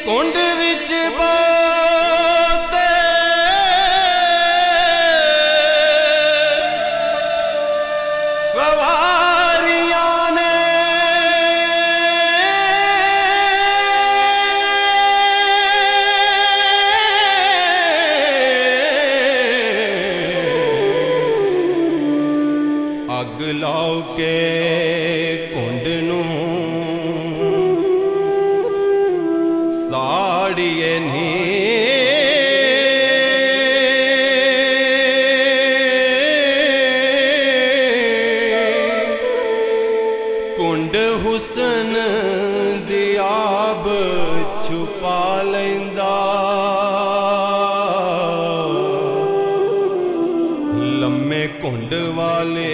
कुंड विच बोते सवारियां ने अग लाओ के कुंड नूं साड़िए नी कुंड हुसन दी आब छुपा लैंदा लम्मे कुंड वाले